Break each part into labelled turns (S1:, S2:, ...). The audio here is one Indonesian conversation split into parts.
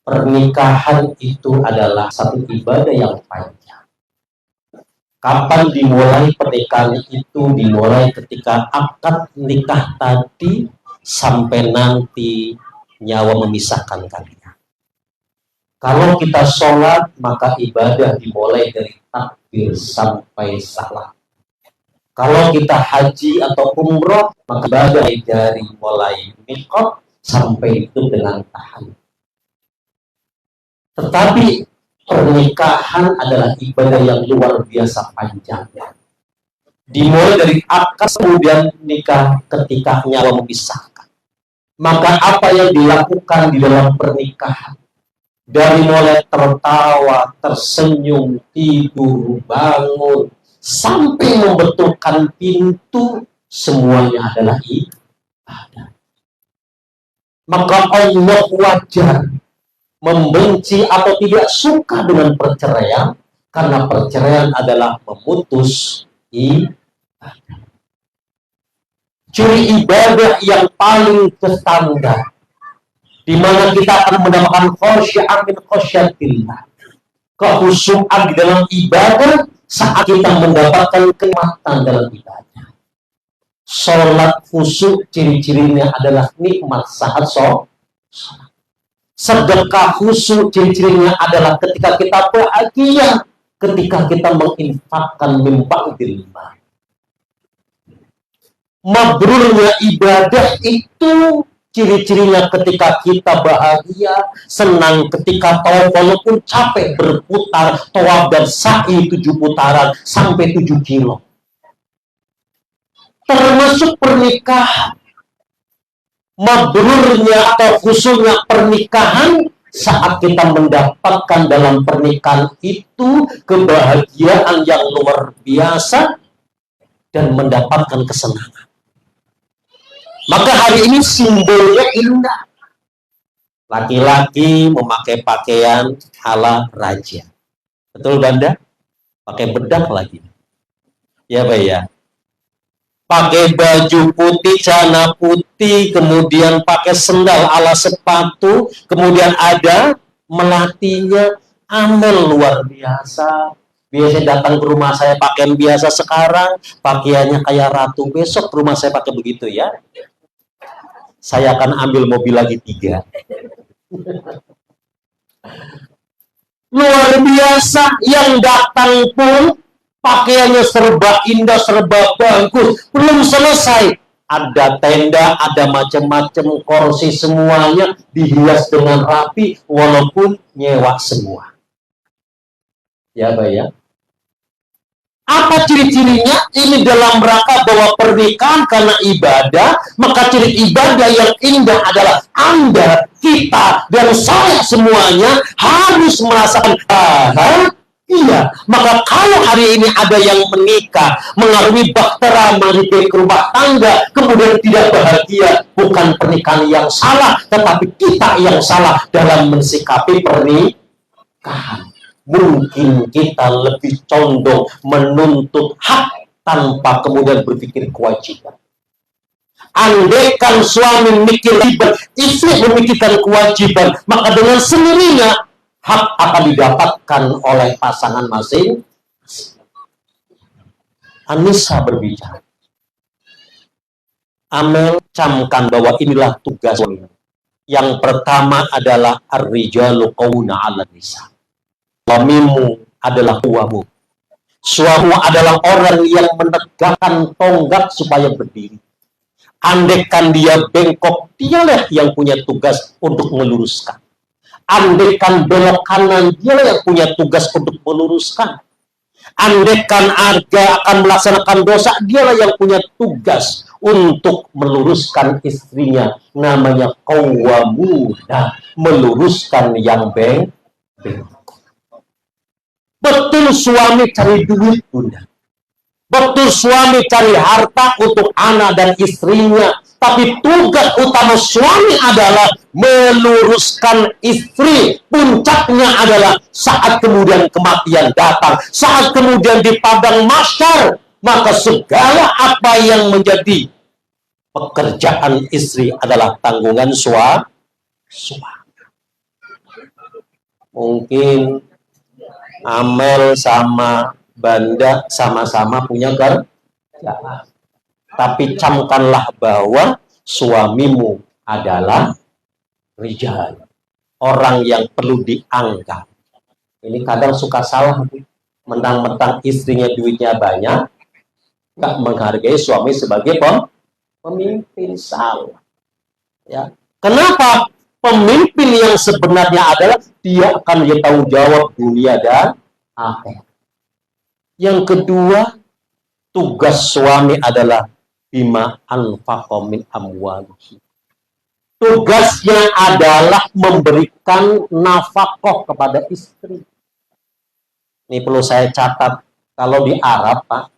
S1: pernikahan itu adalah satu ibadah yang panjang. Kapan dimulai pernikahan itu? Dimulai ketika akad nikah tadi sampai nanti nyawa memisahkan kalian. Kalau kita sholat, maka ibadah dimulai dari takbir sampai salam. Kalau kita haji atau umroh, maka ibadah dari mulai miqat sampai itu dengan tahan. Tetapi pernikahan adalah ibadah yang luar biasa panjangnya. Dimulai dari akad kemudian nikah ketika nyawa memisahkan. Maka apa yang dilakukan di dalam pernikahan, dari mulai tertawa, tersenyum, tidur, bangun, sampai membetulkan pintu, semuanya adalah ibadah. Maka Allah wajar membenci atau tidak suka dengan perceraian, karena perceraian adalah memutus ibadah. Ciri ibadah yang paling standar, di mana kita akan mendapatkan khasya'an min khasyatillah, kehusuan di dalam ibadah saat kita mendapatkan kenikmatan dalam ibadah. Sholat khusyuk ciri-cirinya adalah nikmat saat sholat. Sedekah khusyuk ciri-cirinya adalah ketika kita bahagia, ketika kita menginfakkan min ba'dil mal. Mabrurnya ibadah itu ciri-cirinya ketika kita bahagia, senang ketika tawaf, walaupun capek berputar tawaf dan sa'i 7 putaran sampai 7 kilo. Termasuk pernikahan. Mabrurnya atau khususnya pernikahan saat kita mendapatkan dalam pernikahan itu kebahagiaan yang luar biasa dan mendapatkan kesenangan. Maka hari ini simbolnya indah. Laki-laki memakai pakaian ala raja. Betul Banda? Pakai bedak lagi. Ya Pak ya. Pakai baju putih, celana putih, kemudian pakai sendal ala sepatu, kemudian ada melatinya, amel luar biasa. Biasanya datang ke rumah saya pakaian biasa, sekarang pakaiannya kayak ratu, besok ke rumah saya pakai begitu ya. Saya akan ambil mobil lagi 3. Luar biasa, yang datang pun pakaiannya serba indah, serba bagus. Belum selesai, ada tenda, ada macam-macam kursi, semuanya dihias dengan rapi, walaupun nyewa semua. Ya, Pak ya. Apa ciri-cirinya? Ini dalam rangka bahwa pernikahan karena ibadah, maka ciri ibadah yang indah adalah Anda, kita, dan saya semuanya harus merasakan bahagia. Iya, maka kalau hari ini ada yang menikah, mengalami bahtera, mengalami rumah tangga, kemudian tidak bahagia, bukan pernikahan yang salah, tetapi kita yang salah dalam mensikapi pernikahan. Mungkin kita lebih condong menuntut hak tanpa kemudian berpikir kewajiban. Andaikan suami mikir kewajiban, istri memikirkan kewajiban, maka dengan sendirinya hak akan didapatkan oleh pasangan masing. Anissa berbicara. Amel camkan bahwa inilah tugas suami. Yang pertama adalah ar-rijalu qawwamuna 'alan nisa. Suamimu adalah tuamu. Suamimu adalah orang yang menegakkan tonggak supaya berdiri. Andaikan dia bengkok, dialah yang punya tugas untuk meluruskan. Andaikan belok kanan, dialah yang punya tugas untuk meluruskan. Andaikan Arga akan melaksanakan dosa, dialah yang punya tugas untuk meluruskan istrinya. Namanya qawwamuna, meluruskan yang bengkok. Betul suami cari duit, Bunda. Betul suami cari harta untuk anak dan istrinya. Tapi tugas utama suami adalah meluruskan istri. Puncaknya adalah saat kemudian kematian datang. Saat kemudian di padang mahsyar, maka segala apa yang menjadi pekerjaan istri adalah tanggungan suami. Mungkin Amel sama Banda sama-sama punya kerjaan. Tapi camkanlah bahwa suamimu adalah rijal. Orang yang perlu diangkat. Ini kadang suka salah. Mentang-mentang istrinya duitnya banyak, nggak menghargai suami sebagai pemimpin. Salah. Ya. Kenapa? Pemimpin yang sebenarnya adalah dia akan bertanggung jawab dunia dan akhirat. Yang kedua, tugas suami adalah bima anfaqa min amwalihi. Tugasnya adalah memberikan nafkah kepada istri. Ini perlu saya catat, kalau di Arab, Pak,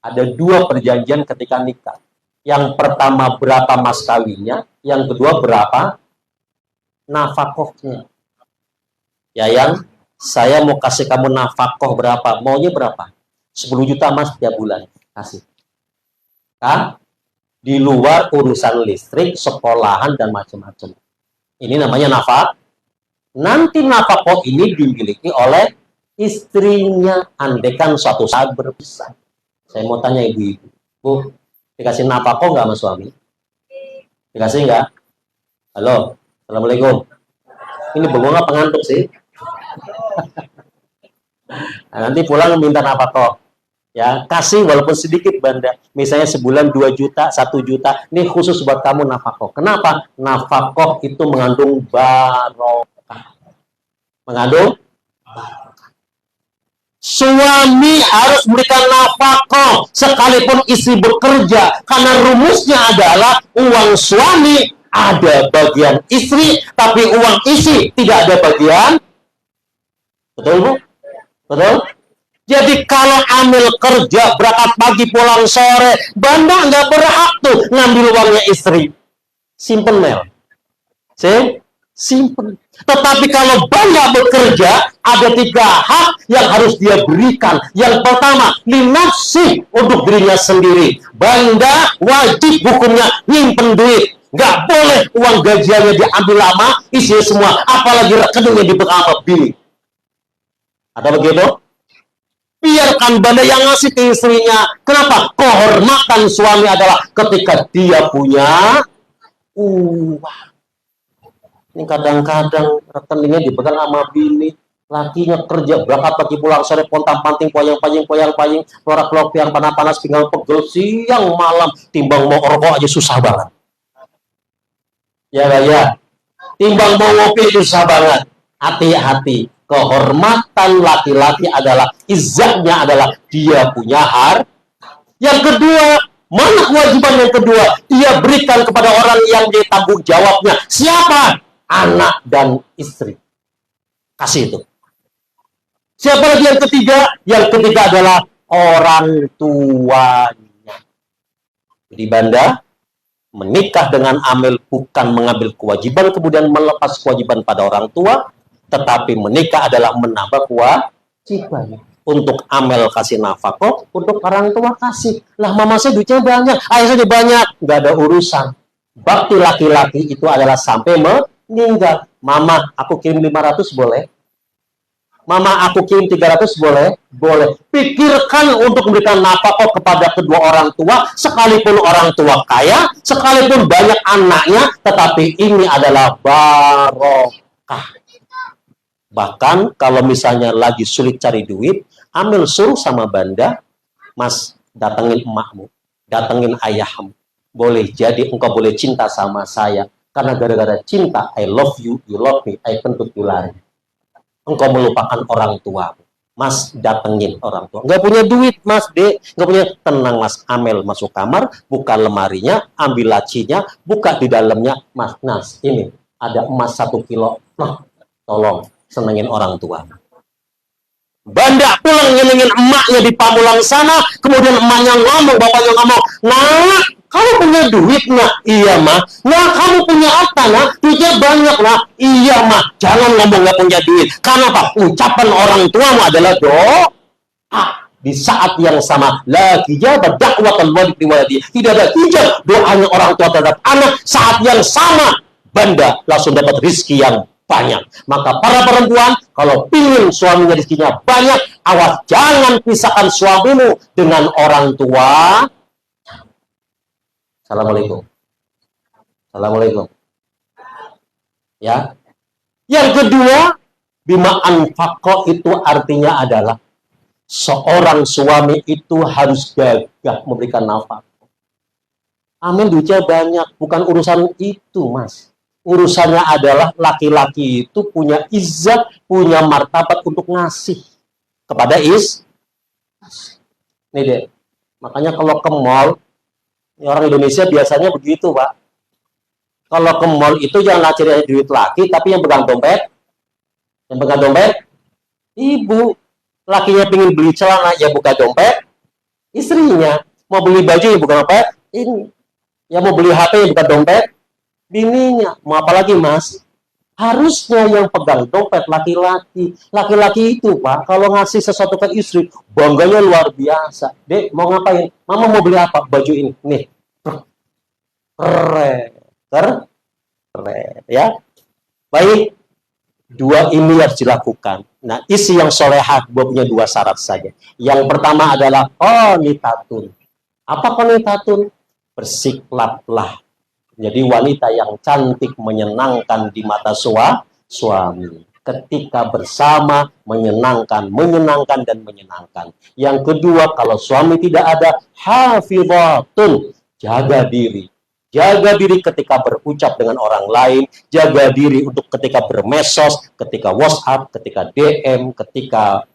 S1: ada 2 perjanjian ketika nikah. Yang pertama berapa mas kawinnya, yang kedua berapa nafkahnya. Ya, yang saya mau kasih kamu nafkah berapa, maunya berapa? 10 juta mas tiap bulan, kasih. Kan? Di luar urusan listrik, sekolahan, dan macam-macam. Ini namanya nafkah. Nanti nafkah ini dimiliki oleh istrinya, andekan suatu saat berpisah. Saya mau tanya ibu-ibu, Bu, dikasih nafkah nggak sama suami? Dikasih nggak? Halo, assalamualaikum. Ini bengong nggak pengantuk sih? Nah, nanti pulang minta nafkah. Ya, kasih walaupun sedikit Banda. Misalnya sebulan 2 juta, 1 juta. Ini khusus buat kamu nafkah. Kenapa? Nafkah itu mengandung barokah. Mengandung barokah. Suami harus memberikan nafkah sekalipun istri bekerja. Karena rumusnya adalah uang suami ada bagian istri, tapi uang istri tidak ada bagian. Betul, Bu? Betul? Jadi kalau Amel kerja, berangkat pagi pulang sore, Banda nggak berhak tuh ngambil uangnya istri. Simpen, Mel. Simpen. Tetapi kalau Banda bekerja, ada 3 hak yang harus dia berikan. Yang pertama, linafsi, untuk dirinya sendiri. Banda wajib hukumnya nyimpen duit. Nggak boleh uang gajiannya diambil lama, isinya semua. Apalagi rekeningnya dipegang sama bini. Ada begitu? Biarkan Banda yang ngasih ke istrinya. Kenapa? Kehormatan suami adalah ketika dia punya uang. Ini kadang-kadang rekeningnya dipegang sama bini. Lakinya kerja, berangkat pagi pulang sore, pontang-panting, poyang-paying, keluar-keluar yang panas-panas, pinggang pegel, siang malam. Timbang mau rokok aja susah banget. Ya, ya. Timbang mau ngopi susah banget. Hati-hati. Kehormatan laki-laki adalah, izzatnya adalah dia punya harta. Yang kedua, mana kewajiban yang kedua? Dia berikan kepada orang yang dia tanggung jawabnya. Siapa? Anak dan istri. Kasih itu. Siapa lagi yang ketiga? Yang ketiga adalah orang tuanya. Jadi Banda menikah dengan Amel bukan mengambil kewajiban kemudian melepas kewajiban pada orang tua, tetapi menikah adalah menambah kewajiban. Untuk Amel kasih nafkah, untuk orang tua kasih. Lah mama saya duitnya banyak, ayah saya banyak, nggak ada urusan. Bakti laki-laki itu adalah sampai meninggal. Mama, aku kirim 500 boleh? Mama, aku kirim 300 boleh? Boleh. Pikirkan untuk memberikan nafkah kepada kedua orang tua, sekalipun orang tua kaya, sekalipun banyak anaknya, tetapi ini adalah barokah. Bahkan kalau misalnya lagi sulit cari duit, Amel suruh sama Banda, Mas, datengin emakmu, datengin ayahmu. Boleh jadi engkau boleh cinta sama saya, karena gara-gara cinta, I love you, you love me, I kentut you lari. Engkau melupakan orang tua. Mas, datengin orang tua. Nggak punya duit, Mas, nggak punya. Tenang, Mas. Amel masuk kamar, buka lemarinya, ambil lacinya, buka di dalamnya. Mas, Nas, ini ada emas 1 kilo. Nah, tolong senengin orang tua. Banda pulang nyenengin emaknya di Pamulang sana, kemudian emaknya ngomong, bapaknya ngomong, nah, kamu punya duit, nak? Iya, mah. Nah, kamu punya apa, nak? Duitnya banyak, nak? Iya, mah. Jangan ngomong nggak punya duit. Karena apa? Ucapan orang tuamu adalah doa. Di saat yang sama, lagi jabat dakwatan walid liwaladi. Tidak ada hijab doanya orang tua terhadap anak. Saat yang sama, Banda langsung dapat rizki yang banyak. Maka para perempuan, kalau pingin suaminya rezekinya banyak, awas jangan pisahkan suamimu dengan orang tua. Assalamualaikum. Assalamualaikum. Ya. Yang kedua, bima anfaqo itu artinya adalah seorang suami itu harus gagah memberikan nafkah. Amin, duitnya banyak, bukan urusan itu, Mas. Urusannya adalah laki-laki itu punya izzat, punya martabat untuk ngasih kepada Nih deh, makanya kalau ke mall, orang Indonesia biasanya begitu, Pak. Kalau ke mall itu jangan cari duit laki, tapi yang pegang dompet, ibu. Lakinya pengen beli celana, ya buka dompet. Istrinya mau beli baju, ya buka dompet. Ini, ya mau beli HP, ya buka dompet. Bininya, mau apa lagi, Mas? Harusnya yang pegang dompet laki-laki. Laki-laki itu, Pak, kalau ngasih sesuatu ke istri, bangganya luar biasa. Dek, mau ngapain? Mama mau beli apa? Baju ini. Nih. Keren. Keren. Ya. Baik. Dua ini harus dilakukan. Nah, isi yang solehah punya dua syarat saja. Yang pertama adalah qanitatun. Apa qanitatun? Bersikaplah jadi wanita yang cantik, menyenangkan di mata suami. Ketika bersama, menyenangkan dan menyenangkan. Yang kedua, kalau suami tidak ada, hafizatun, jaga diri. Jaga diri ketika berucap dengan orang lain, jaga diri untuk ketika bermesos, ketika WhatsApp, ketika DM, ketika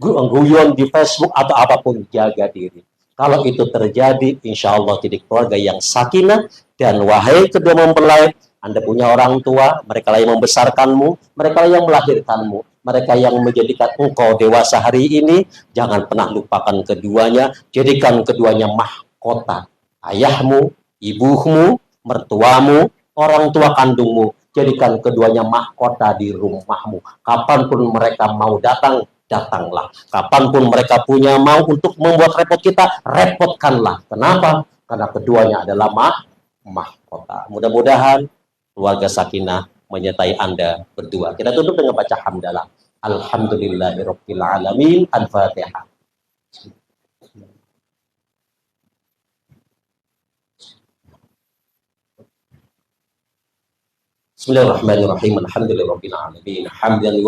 S1: guyon di Facebook, atau apapun, jaga diri. Kalau itu terjadi, insya Allah jadi keluarga yang sakinah. Dan wahai kedua mempelai, Anda punya orang tua, mereka yang membesarkanmu, mereka yang melahirkanmu, mereka yang menjadikan engkau dewasa hari ini, jangan pernah lupakan keduanya, jadikan keduanya mahkota. Ayahmu, ibumu, mertuamu, orang tua kandungmu, jadikan keduanya mahkota di rumahmu. Kapanpun mereka mau datang, datanglah. Kapanpun mereka punya mau untuk membuat repot kita, repotkanlah. Kenapa? Karena keduanya adalah mahkota. Mudah-mudahan keluarga sakinah menyertai Anda berdua. Kita tutup dengan baca hamdalah. Alhamdulillahirabbil alamin. Al-Fatihah. Bismillahirrahmanirrahim. Alhamdulillahirabbil alamin. Hamdan